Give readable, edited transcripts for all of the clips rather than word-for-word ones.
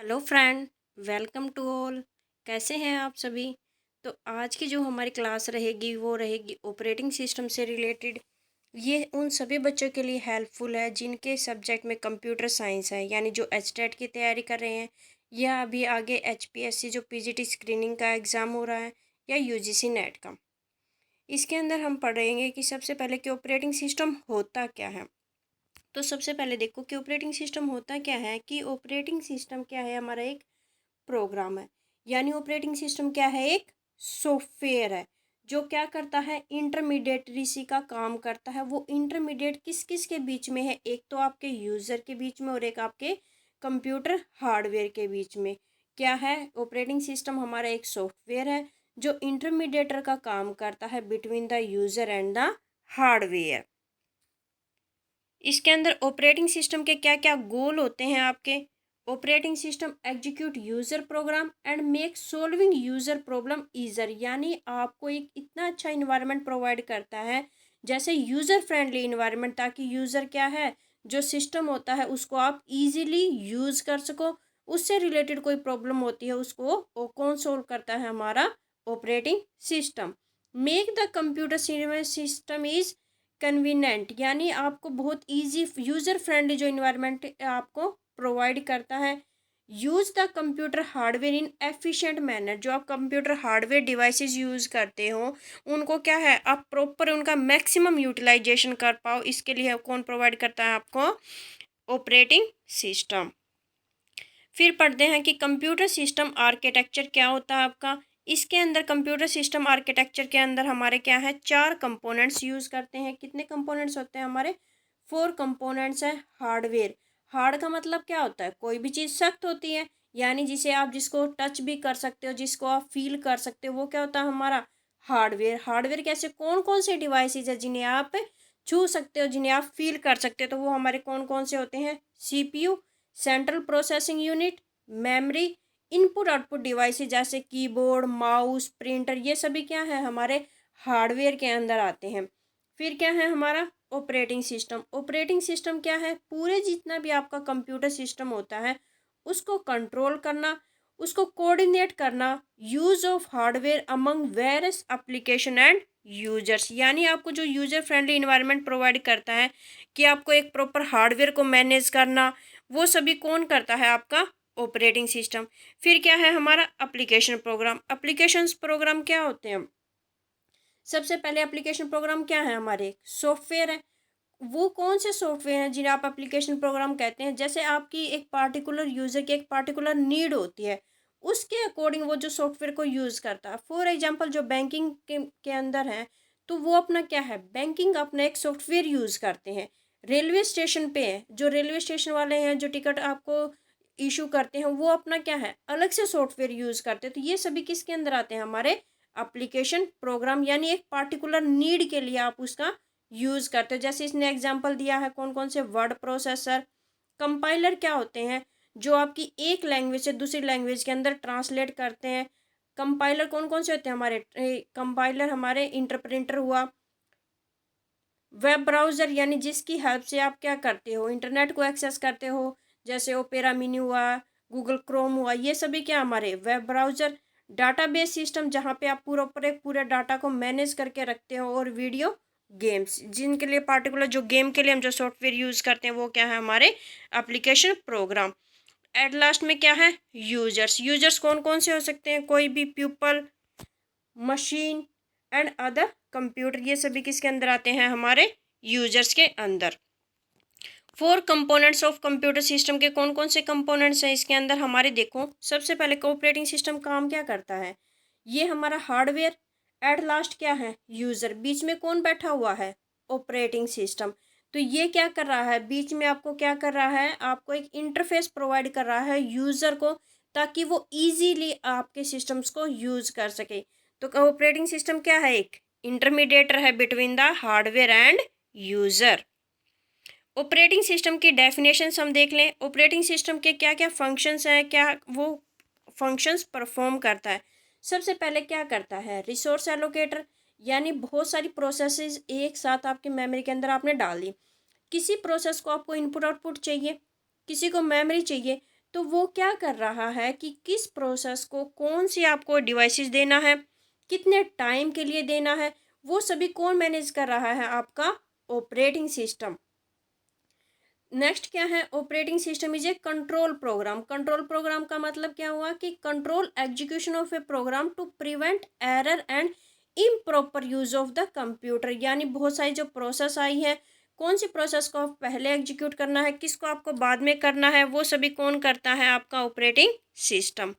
Hello friend, welcome to all. कैसे हैं आप सभी। तो आज की जो हमारी क्लास रहेगी वो रहेगी ऑपरेटिंग सिस्टम से रिलेटेड। ये उन सभी बच्चों के लिए हेल्पफुल है जिनके सब्जेक्ट में कंप्यूटर साइंस है, यानी जो एचटेट की तैयारी कर रहे हैं या अभी आगे एचपीएससी जो पीजीटी स्क्रीनिंग का एग्ज़ाम हो रहा है या यूजीसी नेट का। इसके अंदर हम पढ़ेंगे कि सबसे पहले कि ऑपरेटिंग सिस्टम होता क्या है। तो सबसे पहले देखो कि ऑपरेटिंग सिस्टम होता क्या है। कि ऑपरेटिंग सिस्टम क्या है, हमारा एक प्रोग्राम है। यानी ऑपरेटिंग सिस्टम क्या है, एक सॉफ्टवेयर है जो क्या करता है, इंटरमीडिएटरी का काम करता है। वो इंटरमीडिएट किस किस के बीच में है, एक तो आपके यूज़र के बीच में और एक आपके कंप्यूटर हार्डवेयर के बीच में। क्या है, ऑपरेटिंग सिस्टम हमारा एक सॉफ्टवेयर है जो इंटरमीडिएटर का काम करता है between the user and the hardware. इसके अंदर ऑपरेटिंग सिस्टम के क्या क्या गोल होते हैं आपके। Operating system execute user program and make solving user problem easier. यानी आपको एक इतना अच्छा इन्वायरमेंट प्रोवाइड करता है, जैसे यूज़र फ्रेंडली इन्वायरमेंट, ताकि यूज़र क्या है, जो सिस्टम होता है उसको आप इजीली यूज़ कर सको। उससे रिलेटेड कोई प्रॉब्लम होती है उसको वो कौन सोल्व करता है, हमारा operating system. Make the computer system is convenient, यानी आपको बहुत इजी यूज़र फ्रेंडली जो इन्वायरमेंट आपको प्रोवाइड करता है। Use the computer hardware in efficient manner. जो आप कंप्यूटर हार्डवेयर डिवाइसेस यूज़ करते हो उनको क्या है, आप प्रॉपर उनका मैक्सिमम यूटिलाइजेशन कर पाओ। इसके लिए कौन प्रोवाइड करता है आपको, ऑपरेटिंग सिस्टम। फिर पढ़ते हैं कि कंप्यूटर सिस्टम आर्किटेक्चर क्या होता है आपका। इसके अंदर कंप्यूटर सिस्टम आर्किटेक्चर के अंदर हमारे क्या है, 4 कंपोनेंट्स यूज़ करते हैं। कितने कंपोनेंट्स होते हैं हमारे, 4 कंपोनेंट्स हैं। हार्डवेयर, हार्ड का मतलब क्या होता है, कोई भी चीज़ सख्त होती है, यानी जिसे आप जिसको टच भी कर सकते हो, जिसको आप फील कर सकते हो, वो क्या होता है हमारा हार्डवेयर। हार्डवेयर कैसे, कौन कौन से डिवाइसेज है जिन्हें आप छू सकते हो, जिन्हें आप फील कर सकते हो, तो वो हमारे कौन कौन से होते हैं, CPU, central processing unit, memory, input output devices जैसे कीबोर्ड, माउस, प्रिंटर, ये सभी क्या है, हमारे हार्डवेयर के अंदर आते हैं। फिर क्या है हमारा ऑपरेटिंग सिस्टम। ऑपरेटिंग सिस्टम क्या है, पूरे जितना भी आपका कंप्यूटर सिस्टम होता है उसको कंट्रोल करना, उसको कोऑर्डिनेट करना, use of hardware among various application and users. यानी आपको जो यूजर फ्रेंडली इन्वायरमेंट प्रोवाइड करता है कि आपको एक प्रॉपर हार्डवेयर को मैनेज करना, वो सभी कौन करता है, आपका ऑपरेटिंग सिस्टम। फिर क्या है हमारा एप्लीकेशन प्रोग्राम। एप्लीकेशंस प्रोग्राम क्या होते हैं, सबसे पहले एप्लीकेशन प्रोग्राम क्या है, हमारे सॉफ्टवेयर है। वो कौन से सॉफ्टवेयर हैं जिन्हें आप एप्लीकेशन प्रोग्राम कहते हैं, जैसे आपकी एक पार्टिकुलर यूज़र की एक पार्टिकुलर नीड होती है, उसके अकॉर्डिंग वो जो सॉफ्टवेयर को यूज़ करता है। फॉर एग्जांपल जो बैंकिंग के अंदर है, तो वो अपना क्या है, बैंकिंग अपना एक सॉफ्टवेयर यूज़ करते हैं। रेलवे स्टेशन पे है, जो रेलवे स्टेशन वाले हैं जो टिकट आपको इशू करते हैं, वो अपना क्या है, अलग से सॉफ्टवेयर यूज़ करते हैं। तो ये सभी किसके अंदर आते हैं, हमारे एप्लीकेशन प्रोग्राम। यानी एक पार्टिकुलर नीड के लिए आप उसका यूज़ करते हो। जैसे इसने एग्जांपल दिया है कौन कौन से, वर्ड प्रोसेसर। कंपाइलर क्या होते हैं, जो आपकी एक लैंग्वेज से दूसरी लैंग्वेज के अंदर ट्रांसलेट करते हैं। कंपाइलर कौन कौन से होते हैं हमारे, कंपाइलर हमारे इंटरप्रेटर हुआ। वेब ब्राउज़र, यानी जिसकी हेल्प से आप क्या करते हो, इंटरनेट को एक्सेस करते हो, जैसे ओपेरा मिनी हुआ, गूगल क्रोम हुआ, ये सभी क्या हमारे वेब ब्राउज़र। डाटाबेस सिस्टम, जहाँ पे आप पूरे डाटा को मैनेज करके रखते हो। और वीडियो गेम्स, जिनके लिए पार्टिकुलर जो गेम के लिए हम जो सॉफ्टवेयर यूज़ करते हैं वो क्या है, हमारे एप्लीकेशन प्रोग्राम। एट लास्ट में क्या है, यूजर्स। यूजर्स कौन कौन से हो सकते हैं, कोई भी people, machine and other computer, ये सभी किसके अंदर आते हैं, हमारे यूजर्स के अंदर। 4 कंपोनेंट्स ऑफ कंप्यूटर सिस्टम के कौन कौन से कंपोनेंट्स हैं इसके अंदर हमारे, देखो सबसे पहले ऑपरेटिंग सिस्टम काम क्या करता है, ये हमारा हार्डवेयर। एट लास्ट क्या है, यूज़र। बीच में कौन बैठा हुआ है, ऑपरेटिंग सिस्टम। तो ये क्या कर रहा है, बीच में आपको क्या कर रहा है, आपको एक इंटरफेस प्रोवाइड कर रहा है यूज़र को, ताकि वो इजीली आपके सिस्टम्स को यूज़ कर सके। तो ऑपरेटिंग सिस्टम क्या है, एक इंटरमीडिएटर है between the hardware end user. Operating system की डेफिनेशंस हम देख लें। ऑपरेटिंग सिस्टम के क्या क्या फंक्शंस हैं, क्या वो फंक्शंस परफॉर्म करता है। सबसे पहले क्या करता है, रिसोर्स एलोकेटर, यानी बहुत सारी प्रोसेसेस एक साथ आपके मेमोरी के अंदर आपने डाल दी। किसी प्रोसेस को आपको इनपुट आउटपुट चाहिए, किसी को मेमोरी चाहिए, तो वो क्या कर रहा है कि किस प्रोसेस को कौन सी आपको डिवाइसेस देना है, कितने टाइम के लिए देना है, वो सभी कौन मैनेज कर रहा है? आपका ऑपरेटिंग सिस्टम। नेक्स्ट क्या है? Operating system is a control program. Control program का मतलब क्या हुआ कि control execution of a program to prevent error and improper use of the computer. यानी बहुत सारी जो प्रोसेस आई है, कौन सी प्रोसेस को आप पहले एग्जीक्यूट करना है, किसको आपको बाद में करना है, वो सभी कौन करता है? आपका ऑपरेटिंग सिस्टम।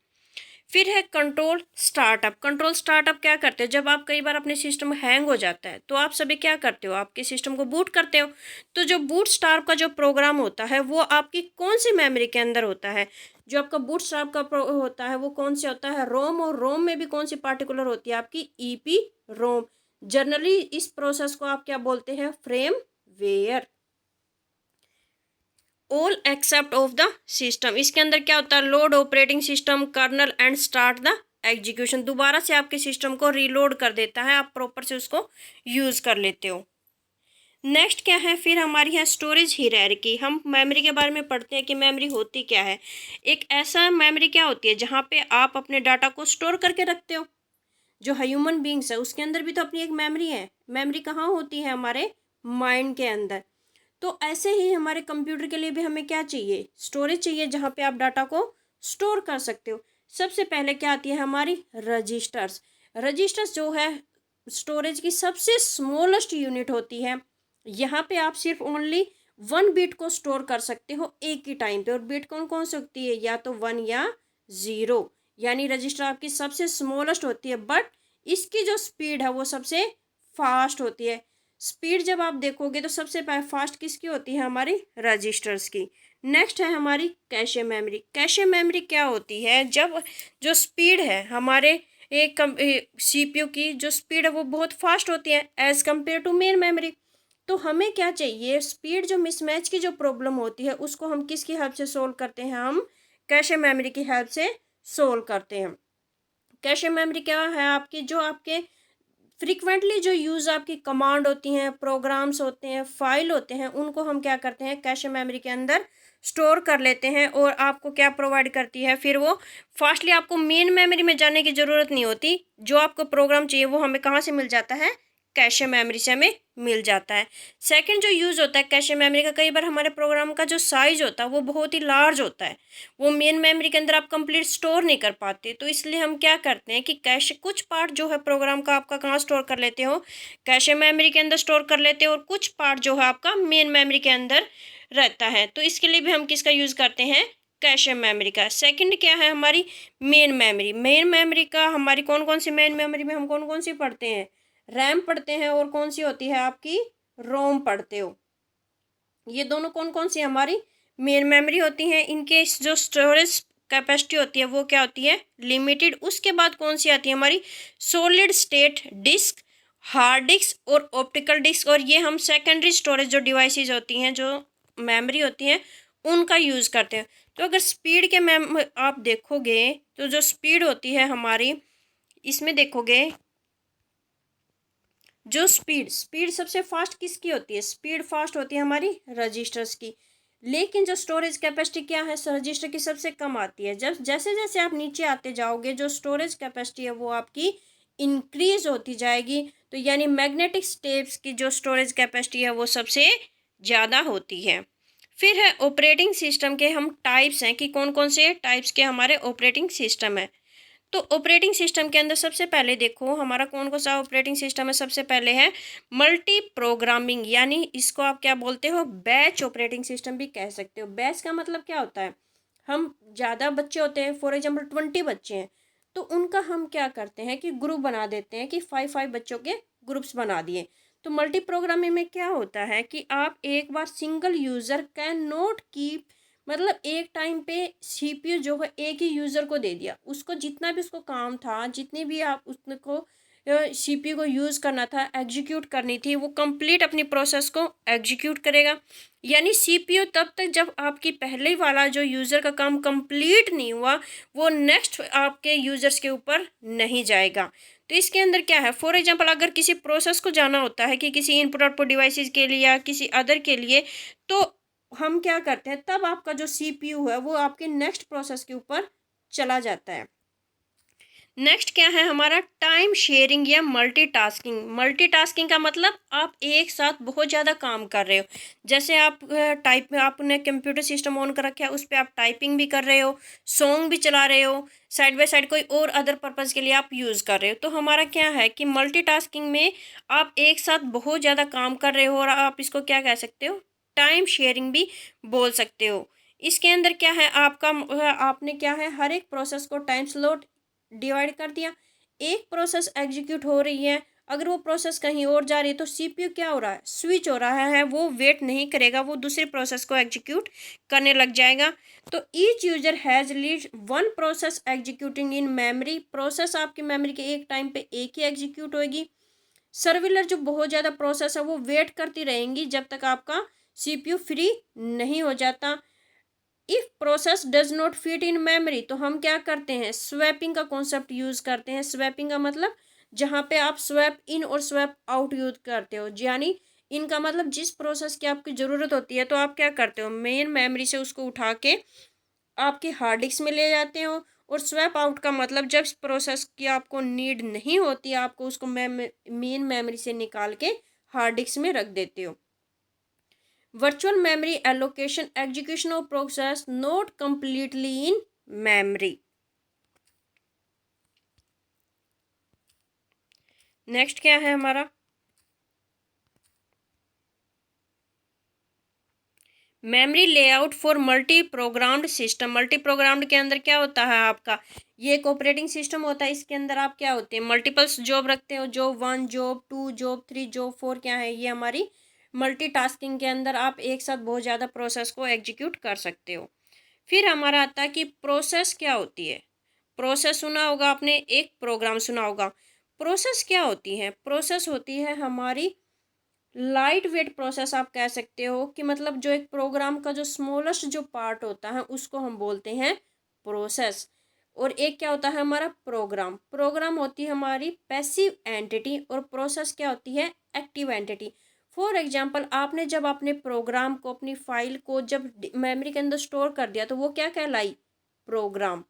फिर है कंट्रोल स्टार्टअप। कंट्रोल स्टार्टअप क्या करते हो? जब आप कई बार अपने सिस्टम हैंग हो जाता है तो आप सभी क्या करते हो? आपके सिस्टम को बूट करते हो। तो जो बूट स्टार्ट का जो प्रोग्राम होता है वो आपकी कौन सी मेमोरी के अंदर होता है? जो आपका बूट स्टार्ट का होता है वो कौन से होता है? रोम। और रोम में भी कौन सी पार्टिकुलर होती है? आपकी ईपी रोम। जनरली इस प्रोसेस को आप क्या बोलते हैं? Firmware. All except of the system. इसके अंदर क्या होता है? Load operating system kernel and start the execution. दोबारा से आपके सिस्टम को रीलोड कर देता है, आप प्रॉपर से उसको यूज कर लेते हो। नेक्स्ट क्या है? फिर हमारी है स्टोरेज हायरार्की। हम मेमोरी के बारे में पढ़ते हैं कि मेमोरी होती क्या है। एक ऐसा मेमोरी क्या होती है जहाँ पे आप अपने डाटा को स्टोर करके रखते हो। जो ह्यूमन बींग्स है उसके अंदर भी तो अपनी एक मेमोरी है। मेमोरी कहाँ होती है? हमारे माइंड के अंदर। तो ऐसे ही हमारे कंप्यूटर के लिए भी हमें क्या चाहिए? स्टोरेज चाहिए, जहाँ पे आप डाटा को स्टोर कर सकते हो। सबसे पहले क्या आती है? हमारी रजिस्टर्स। रजिस्टर्स जो है स्टोरेज की सबसे स्मॉलेस्ट यूनिट होती है। यहाँ पे आप सिर्फ ओनली 1 बिट को स्टोर कर सकते हो एक ही टाइम पे। और बिट कौन कौन सी होती है? या तो 1 या 0। यानी रजिस्टर आपकी सबसे स्मॉलेस्ट होती है, बट इसकी जो स्पीड है वो सबसे फास्ट होती है। स्पीड जब आप देखोगे तो सबसे फास्ट किसकी होती है? हमारी रजिस्टर्स की। नेक्स्ट है हमारी कैशे मेमोरी। कैशे मेमोरी क्या होती है? जब जो स्पीड है हमारे एक सीपीयू की जो स्पीड है वो बहुत फास्ट होती है as compare to main memory. तो हमें क्या चाहिए? स्पीड जो मिसमैच की जो प्रॉब्लम होती है उसको हम किसकी हेल्प से सोल्व करते हैं? हम कैशे मेमोरी की हेल्प से सोल्व करते हैं। कैशे मेमोरी क्या है? आपकी जो आपके फ्रीक्वेंटली जो यूज़ आपकी कमांड होती हैं, प्रोग्राम्स होते हैं, फाइल होते हैं, उनको हम क्या करते हैं? कैशे मेमोरी के अंदर स्टोर कर लेते हैं। और आपको क्या प्रोवाइड करती है? फिर वो फास्टली आपको मेन मेमोरी में जाने की ज़रूरत नहीं होती। जो आपको प्रोग्राम चाहिए वो हमें कहाँ से मिल जाता है? कैशे मेमोरी से हमें मिल जाता है। सेकंड जो यूज़ होता है कैशे मेमोरी का, कई बार हमारे प्रोग्राम का जो साइज़ होता है वो बहुत ही लार्ज होता है, वो मेन मेमोरी के अंदर आप कंप्लीट स्टोर नहीं कर पाते। तो इसलिए हम क्या करते हैं कि कैशे कुछ पार्ट जो है प्रोग्राम का आपका कहाँ स्टोर कर लेते हो? कैशे मेमोरी के अंदर स्टोर कर लेते हो। और कुछ पार्ट जो है आपका मेन मेमोरी के अंदर रहता है। तो इसके लिए भी हम किसका यूज़ करते हैं? कैशे मेमोरी का। सेकंड क्या है? हमारी मेन मेमोरी। मेन मेमोरी का हमारी कौन कौन सी मेन मेमोरी में हम कौन कौन सी पढ़ते हैं? रैम पढ़ते हैं। और कौन सी होती है आपकी? रोम पढ़ते हो। ये दोनों कौन कौन सी हमारी मेन मेमोरी होती हैं। इनके जो स्टोरेज कैपेसिटी होती है वो क्या होती है? लिमिटेड। उसके बाद कौन सी आती है? हमारी solid state disk, hard disk और ऑप्टिकल डिस्क। और ये हम सेकेंडरी स्टोरेज जो डिवाइसेस होती हैं, जो मेमोरी होती हैं, उनका यूज़ करते हैं। तो अगर स्पीड के आप देखोगे तो जो स्पीड होती है हमारी, इसमें देखोगे जो स्पीड सबसे फास्ट किसकी होती है? स्पीड फास्ट होती है हमारी रजिस्टर्स की। लेकिन जो स्टोरेज कैपेसिटी क्या है? रजिस्टर की सबसे कम आती है। जब जैसे जैसे आप नीचे आते जाओगे जो स्टोरेज कैपेसिटी है वो आपकी इंक्रीज होती जाएगी। तो यानी मैग्नेटिक स्टेप्स की जो स्टोरेज कैपेसिटी है वो सबसे ज़्यादा होती है। फिर है ऑपरेटिंग सिस्टम के हम टाइप्स हैं कि कौन कौन से टाइप्स के हमारे ऑपरेटिंग सिस्टम है। तो ऑपरेटिंग सिस्टम के अंदर सबसे पहले देखो हमारा कौन सा ऑपरेटिंग सिस्टम है। सबसे पहले है मल्टी प्रोग्रामिंग, यानी इसको आप क्या बोलते हो? बैच ऑपरेटिंग सिस्टम भी कह सकते हो। बैच का मतलब क्या होता है? हम ज़्यादा बच्चे होते हैं, फॉर एग्जाम्पल 20 बच्चे हैं, तो उनका हम क्या करते हैं कि ग्रुप बना देते हैं कि 5 बच्चों के ग्रुप्स बना दिए। तो मल्टी प्रोग्रामिंग में क्या होता है कि आप एक बार single user cannot keep, मतलब एक टाइम पे सीपीयू जो है एक ही यूज़र को दे दिया, उसको जितना भी उसको काम था, जितनी भी आप उसको सीपीयू को यूज़ करना था, एग्जीक्यूट करनी थी, वो कंप्लीट अपनी प्रोसेस को एग्जीक्यूट करेगा। यानी सीपीयू तब तक जब आपकी पहले वाला जो यूज़र का काम कंप्लीट नहीं हुआ वो नेक्स्ट आपके यूज़र्स के ऊपर नहीं जाएगा। तो इसके अंदर क्या है? फॉर एग्जांपल अगर किसी प्रोसेस को जाना होता है कि किसी इनपुट आउटपुट डिवाइसेस के लिए या किसी अदर के लिए, तो हम क्या करते हैं, तब आपका जो CPU है वो आपके नेक्स्ट प्रोसेस के ऊपर चला जाता है। नेक्स्ट क्या है हमारा, टाइम शेयरिंग या मल्टीटास्किंग। मल्टीटास्किंग का मतलब आप एक साथ बहुत ज़्यादा काम कर रहे हो। जैसे आप टाइप आपने कंप्यूटर सिस्टम ऑन कर रखा है, उस पर आप टाइपिंग भी कर रहे हो, सॉन्ग भी चला रहे हो, साइड बाय साइड कोई और अदर पर्पज़ के लिए आप यूज़ कर रहे हो। तो हमारा क्या है कि मल्टीटास्किंग में आप एक साथ बहुत ज़्यादा काम कर रहे हो, और आप इसको क्या कह सकते हो, टाइम शेयरिंग भी बोल सकते हो। इसके अंदर क्या है आपका, आपने क्या है, हर एक प्रोसेस को टाइम स्लॉट डिवाइड कर दिया। एक प्रोसेस एग्जीक्यूट हो रही है, अगर वो प्रोसेस कहीं और जा रही है तो CPU क्या हो रहा है, स्विच हो रहा है, वो वेट नहीं करेगा, वो दूसरी प्रोसेस को एग्जीक्यूट करने लग जाएगा। तो each user has lead one process executing in memory. Process आपकी मेमोरी के एक टाइम पे एक ही एग्जीक्यूट होगी। सर्विलर जो बहुत ज़्यादा प्रोसेस है वो वेट करती रहेंगी जब तक आपका CPU फ्री नहीं हो जाता। If process does not fit in memory, तो हम क्या करते हैं, स्वैपिंग का कॉन्सेप्ट यूज करते हैं। स्वैपिंग का मतलब जहाँ पे आप स्वैप इन और स्वैप आउट यूज करते हो, यानी इनका मतलब जिस प्रोसेस की आपकी ज़रूरत होती है तो आप क्या करते हो, मेन मेमोरी से उसको उठा के आपके हार्ड डिस्क में ले जाते हो। और स्वैप आउट का मतलब जब प्रोसेस की आपको नीड नहीं होती, आपको उसको मेन मेमोरी से निकाल के हार्ड डिस्क में रख देते हो। Virtual memory allocation, execution of process not completely in memory. Next क्या है हमारा, memory layout for multi programmed system. Multi programmed के अंदर क्या होता है आपका, ये एक ऑपरेटिंग सिस्टम होता है, इसके अंदर आप क्या होते हैं, मल्टीपल्स जॉब रखते हो, जॉब 1, जॉब 2, जॉब 3, जॉब 4, क्या है ये हमारी मल्टीटास्किंग के अंदर आप एक साथ बहुत ज़्यादा प्रोसेस को एग्जीक्यूट कर सकते हो। फिर हमारा आता है कि प्रोसेस क्या होती है। प्रोसेस सुना होगा आपने, एक प्रोग्राम सुना होगा। प्रोसेस क्या होती है, प्रोसेस होती है हमारी लाइट वेट प्रोसेस, आप कह सकते हो कि मतलब जो एक प्रोग्राम का जो स्मॉलेस्ट जो पार्ट होता है उसको हम बोलते हैं प्रोसेस। और एक क्या होता है हमारा प्रोग्राम। प्रोग्राम होती है हमारी पैसिव एंटिटी, और प्रोसेस क्या होती है एक्टिव एंटिटी। फॉर एग्जांपल, आपने जब अपने प्रोग्राम को, अपनी फाइल को जब मेमोरी के अंदर स्टोर कर दिया तो वो क्या कहलाई, प्रोग्राम।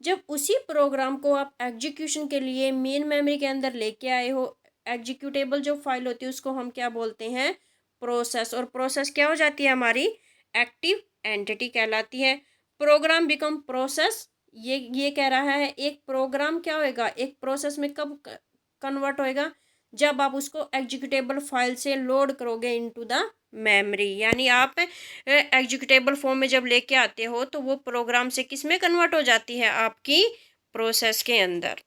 जब उसी प्रोग्राम को आप एग्जीक्यूशन के लिए मेन मेमोरी के अंदर लेके आए हो, एग्जीक्यूटेबल जो फाइल होती है उसको हम क्या बोलते हैं, प्रोसेस। और प्रोसेस क्या हो जाती है हमारी एक्टिव एंटिटी कहलाती है। प्रोग्राम बिकम प्रोसेस, ये कह रहा है एक प्रोग्राम क्या होएगा, एक प्रोसेस में कब कन्वर्ट होएगा, जब आप उसको एग्जीक्यूटेबल फाइल से लोड करोगे इनटू द मेमोरी। यानी आप एग्जीक्यूटेबल फॉर्म में जब लेके आते हो तो वो प्रोग्राम से किस में कन्वर्ट हो जाती है, आपकी प्रोसेस के अंदर।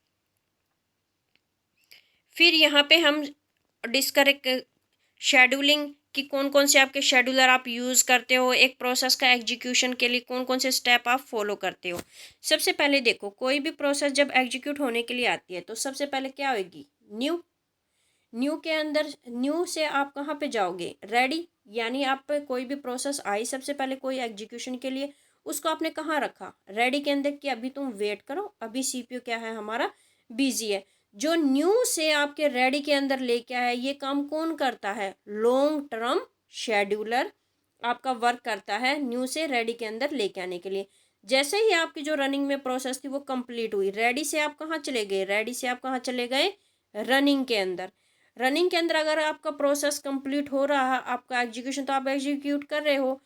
फिर यहाँ पे हम डिस्करेक्ट शेड्यूलिंग कि कौन कौन से आपके शेड्यूलर आप यूज़ करते हो, एक प्रोसेस का एग्जीक्यूशन के लिए कौन कौन से स्टेप आप फॉलो करते हो। सबसे पहले देखो, कोई भी प्रोसेस जब एग्जीक्यूट होने के लिए आती है तो सबसे पहले क्या होगी, न्यू। न्यू के अंदर, न्यू से आप कहाँ पे जाओगे, रेडी। यानी आप पे कोई भी प्रोसेस आई सबसे पहले कोई एग्जीक्यूशन के लिए, उसको आपने कहाँ रखा, रेडी के अंदर, कि अभी तुम वेट करो, अभी CPU क्या है हमारा बिजी है। जो न्यू से आपके रेडी के अंदर लेके आया है, ये काम कौन करता है, लॉन्ग टर्म शेड्यूलर आपका वर्क करता है न्यू से रेडी के अंदर लेके आने के लिए। जैसे ही आपकी जो रनिंग में प्रोसेस थी वो कंप्लीट हुई, रेडी से आप कहाँ चले गए, रेडी से आप कहाँ चले गए, रनिंग के अंदर। रनिंग के अंदर अगर आपका प्रोसेस कंप्लीट हो रहा है, आपका एग्जीक्यूशन तो आप एग्जीक्यूट कर रहे हो,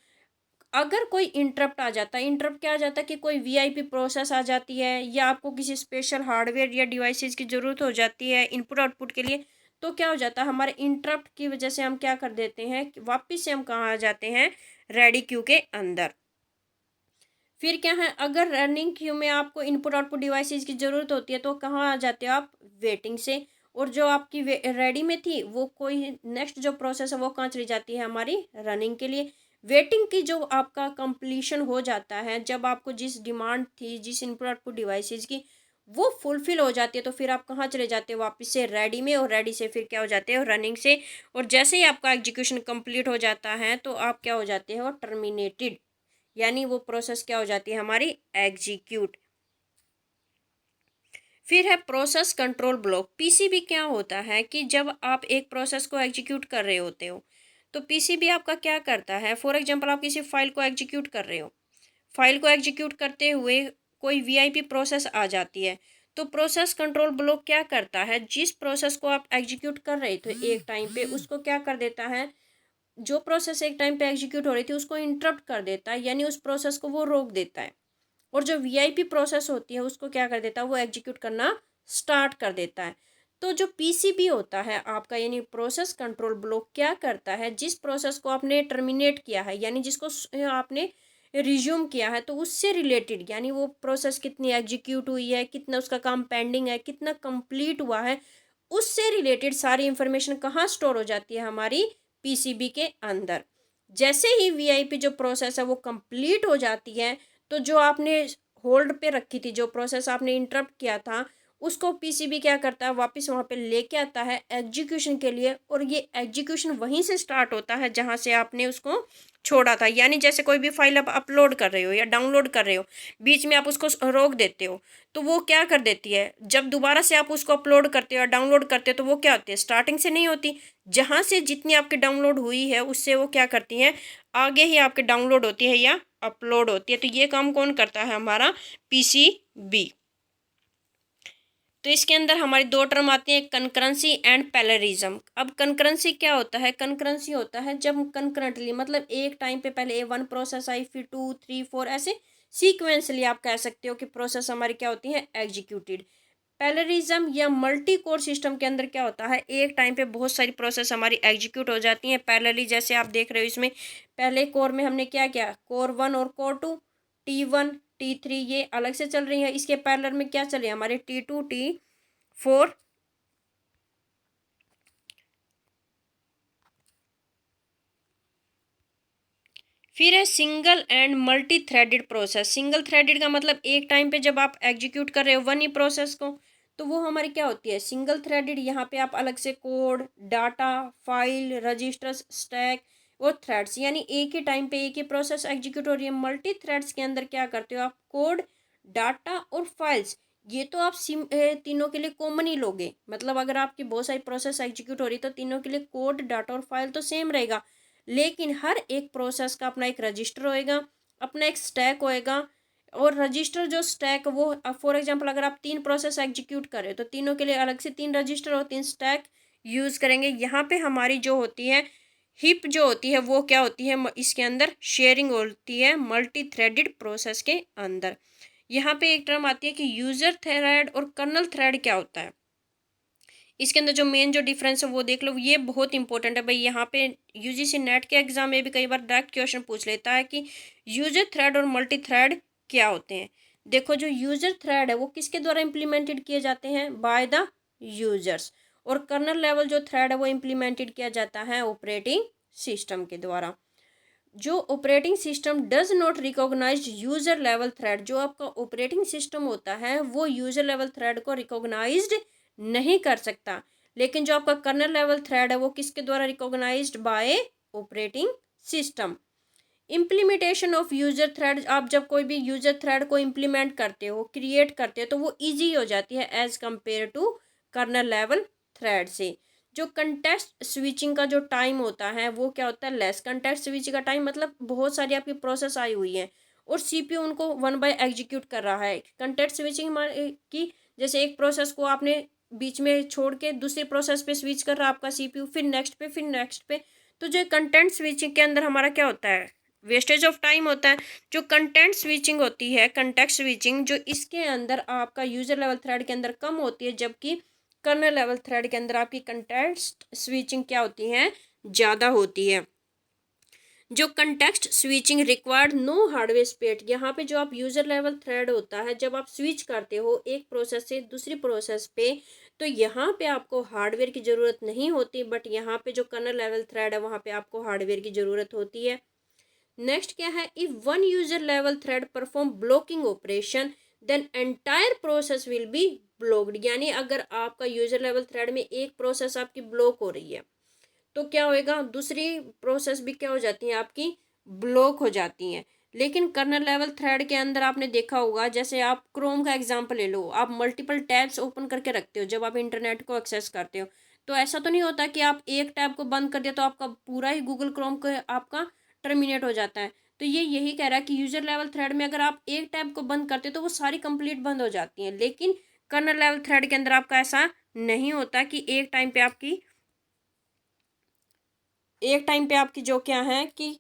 अगर कोई इंटरप्ट आ जाता है, इंटरप्ट क्या आ जाता है कि कोई VIP प्रोसेस आ जाती है, या आपको किसी स्पेशल हार्डवेयर या डिवाइसेस की ज़रूरत हो जाती है इनपुट आउटपुट के लिए, तो क्या हो जाता है, हमारे इंटरप्ट की वजह से हम क्या कर देते हैं कि वापस से हम कहाँ आ जाते हैं, रेडी क्यू के अंदर। फिर क्या है, अगर रनिंग क्यू में आपको इनपुट आउटपुट डिवाइसेस की ज़रूरत होती है तो कहाँ आ जाते हो आप, वेटिंग से। और जो आपकी रेडी में थी वो कोई नेक्स्ट जो प्रोसेस है वो कहाँ चली जाती है, हमारी रनिंग के लिए। वेटिंग की जो आपका कंप्लीशन हो जाता है, जब आपको जिस डिमांड थी, जिस इनपुट आउटपुट डिवाइसेस की, वो फुलफिल हो जाती है, तो फिर आप कहाँ चले जाते हो, वापस से रेडी में। और रेडी से फिर क्या हो जाते हो, रनिंग से। और जैसे ही आपका एग्जीक्यूशन कंप्लीट हो जाता है तो आप क्या हो जाते हो, टर्मिनेटेड, यानी वो प्रोसेस क्या हो जाती है हमारी, एग्जीक्यूट। फिर है प्रोसेस कंट्रोल ब्लॉक। PCB क्या होता है कि जब आप एक प्रोसेस को एग्जीक्यूट कर रहे होते हो तो पीसीबी आपका क्या करता है, फॉर एग्जांपल आप किसी फाइल को एग्जीक्यूट कर रहे हो, फाइल को एग्जीक्यूट करते हुए कोई वीआईपी प्रोसेस आ जाती है, तो प्रोसेस कंट्रोल ब्लॉक क्या करता है, जिस प्रोसेस को आप एग्जीक्यूट कर रहे थे एक टाइम पे उसको क्या कर देता है, जो प्रोसेस एक टाइम पे एग्जीक्यूट हो रही थी उसको इंटरप्ट कर देता है, यानी उस प्रोसेस को वो रोक देता है। और जो वीआईपी प्रोसेस होती है उसको क्या कर देता है, वो एग्जीक्यूट करना स्टार्ट कर देता है। तो जो पीसीबी होता है आपका, यानी प्रोसेस कंट्रोल ब्लॉक, क्या करता है, जिस प्रोसेस को आपने टर्मिनेट किया है, यानी जिसको आपने रिज्यूम किया है, तो उससे रिलेटेड, यानी वो प्रोसेस कितनी एग्जीक्यूट हुई है, कितना उसका काम पेंडिंग है, कितना कंप्लीट हुआ है, उससे रिलेटेड सारी इंफॉर्मेशन कहाँ स्टोर हो जाती है, हमारी पीसीबी के अंदर। जैसे ही वीआईपी जो प्रोसेस है वो कंप्लीट हो जाती है, तो जो आपने होल्ड पे रखी थी, जो प्रोसेस आपने इंटरप्ट किया था, उसको पीसीबी क्या करता है, वापस वहाँ पे लेके आता है एग्जीक्यूशन के लिए। और ये एग्जीक्यूशन वहीं से स्टार्ट होता है जहाँ से आपने उसको छोड़ा था। यानी जैसे कोई भी फाइल आप अपलोड कर रहे हो या डाउनलोड कर रहे हो, बीच में आप उसको रोक देते हो, तो वो क्या कर देती है, जब दोबारा से आप उसको अपलोड करते हो या डाउनलोड करते हो, तो वो क्या होती है, स्टार्टिंग से नहीं होती, जहाँ से जितनी आपकी डाउनलोड हुई है उससे वो क्या करती हैं, आगे ही आपके डाउनलोड होती है या अपलोड होती है। तो ये काम कौन करता है, हमारा पीसीबी। तो इसके अंदर हमारी दो टर्म आती है, कंकरेंसी एंड पैरेललिज्म। अब कंकरेंसी क्या होता है, कंकरेंसी होता है जब कंकरेंटली, मतलब एक टाइम पे पहले वन प्रोसेस आई, फिर 2 3 4 ऐसे सीक्वेंसली आप कह सकते हो कि प्रोसेस हमारी क्या होती है, एग्जीक्यूटेड। पैरेललिज्म या मल्टी कोर सिस्टम के अंदर क्या होता है, एक टाइम पे बहुत सारी प्रोसेस हमारी एग्जीक्यूट हो जाती हैं पैरेलली। जैसे आप देख रहे हो इसमें पहले कोर में हमने क्या किया, कोर 1 और कोर 2, T1 T3 ये अलग से चल रही है, इसके पैरेलल में क्या चले हमारे T2 T4, फिर है single and multi threaded process. Single threaded का मतलब एक टाइम पे जब आप एग्जीक्यूट कर रहे हो वन ही प्रोसेस को, तो वो हमारी क्या होती है, सिंगल थ्रेडेड। यहाँ पे आप अलग से code, data, file, registers, stack और थ्रेड्स, यानी एक ही टाइम पे एक ही प्रोसेस एग्जीक्यूट हो रही है। मल्टी थ्रेड्स के अंदर क्या करते हो आप, कोड, डाटा और फाइल्स, ये तो आप तीनों के लिए कॉमन ही लोगे। मतलब अगर आपकी बहुत सारी प्रोसेस एग्जीक्यूट हो रही है तो तीनों के लिए कोड, डाटा और फाइल तो सेम रहेगा, लेकिन हर एक प्रोसेस का अपना एक रजिस्टर होएगा, अपना एक स्टैक होएगा। और रजिस्टर जो स्टैक वो, फॉर एग्जांपल अगर आप 3 प्रोसेस एग्जीक्यूट करें तो तीनों के लिए अलग से 3 रजिस्टर और 3 स्टैक यूज़ करेंगे। यहाँ पे हमारी जो होती है हिप जो होती है वो क्या होती है, इसके अंदर शेयरिंग होती है मल्टी थ्रेडेड प्रोसेस के अंदर। यहाँ पे एक टर्म आती है कि यूज़र थ्रेड और कर्नल थ्रेड क्या होता है। इसके अंदर जो मेन जो डिफरेंस है वो देख लो, ये बहुत इंपॉर्टेंट है भाई। यहाँ पे यूजीसी नेट के एग्जाम में भी कई बार डायरेक्ट क्वेश्चन पूछ लेता है कि यूजर थ्रेड और मल्टी थ्रेड क्या होते हैं। देखो जो यूजर थ्रेड है वो किसके द्वारा इम्प्लीमेंटेड किए जाते हैं, बाय द यूजर्स। और कर्नल लेवल जो थ्रेड है वो इम्प्लीमेंटेड किया जाता है ऑपरेटिंग सिस्टम के द्वारा। जो operating system does not recognize user level thread, जो आपका ऑपरेटिंग सिस्टम होता है वो यूजर लेवल थ्रेड को रिकॉग्नाइज्ड नहीं कर सकता, लेकिन जो आपका कर्नल लेवल थ्रेड है वो किसके द्वारा recognized, by operating system. Implementation of user thread, आप जब कोई भी यूजर थ्रेड को इम्प्लीमेंट करते हो, क्रिएट करते हो, तो वो ईजी हो जाती है as compare to kernel level thread से। जो कंटेक्स्ट स्विचिंग का जो टाइम होता है वो क्या होता है, लेस। कंटेक्स्ट स्विचिंग का टाइम मतलब बहुत सारी आपकी प्रोसेस आई हुई है और सीपीयू उनको वन बाय एग्जीक्यूट कर रहा है। कंटेक्स्ट स्विचिंग की, जैसे एक प्रोसेस को आपने बीच में छोड़ के दूसरी प्रोसेस पे स्विच कर रहा है आपका सीपीयू, फिर नेक्स्ट पे, फिर नेक्स्ट पे। तो जो कंटेंट स्विचिंग के अंदर हमारा क्या होता है, वेस्टेज ऑफ टाइम होता है। जो कंटेंट स्विचिंग होती है, कंटेक्स्ट स्विचिंग, जो इसके अंदर आपका यूजर लेवल थ्रेड के अंदर कम होती है, जबकि कर्नल लेवल थ्रेड के अंदर आपकी कंटेक्स्ट स्विचिंग क्या होती है, ज़्यादा होती है। जो context switching required no hardware space, यहाँ पे जो आप यूजर लेवल थ्रेड होता है, जब आप स्विच करते हो एक प्रोसेस से दूसरी प्रोसेस पे, तो यहाँ पे आपको हार्डवेयर की ज़रूरत नहीं होती, बट यहाँ पे जो कर्नल लेवल थ्रेड है वहाँ पे आपको हार्डवेयर की ज़रूरत होती है। नेक्स्ट क्या है, if one user level thread perform blocking operation then entire process will be blocked. यानी अगर आपका यूजर लेवल थ्रेड में एक प्रोसेस आपकी ब्लॉक हो रही है तो क्या होएगा, दूसरी प्रोसेस भी क्या हो जाती है आपकी, ब्लॉक हो जाती हैं। लेकिन कर्नल लेवल थ्रेड के अंदर आपने देखा होगा, जैसे आप क्रोम का एग्जांपल ले लो, आप मल्टीपल टैब्स ओपन करके रखते हो जब आप इंटरनेट को एक्सेस करते हो, तो ऐसा तो नहीं होता कि आप एक टैब को बंद कर दिया तो आपका पूरा ही गूगल क्रोम को आपका टर्मिनेट हो जाता है। तो ये यही कह रहा है कि यूजर लेवल थ्रेड में अगर आप एक टैब को बंद करते तो वो सारी कंप्लीट बंद हो जाती हैं, लेकिन कर्नल लेवल थ्रेड के अंदर आपका ऐसा नहीं होता कि एक टाइम पे आपकी जो क्या है कि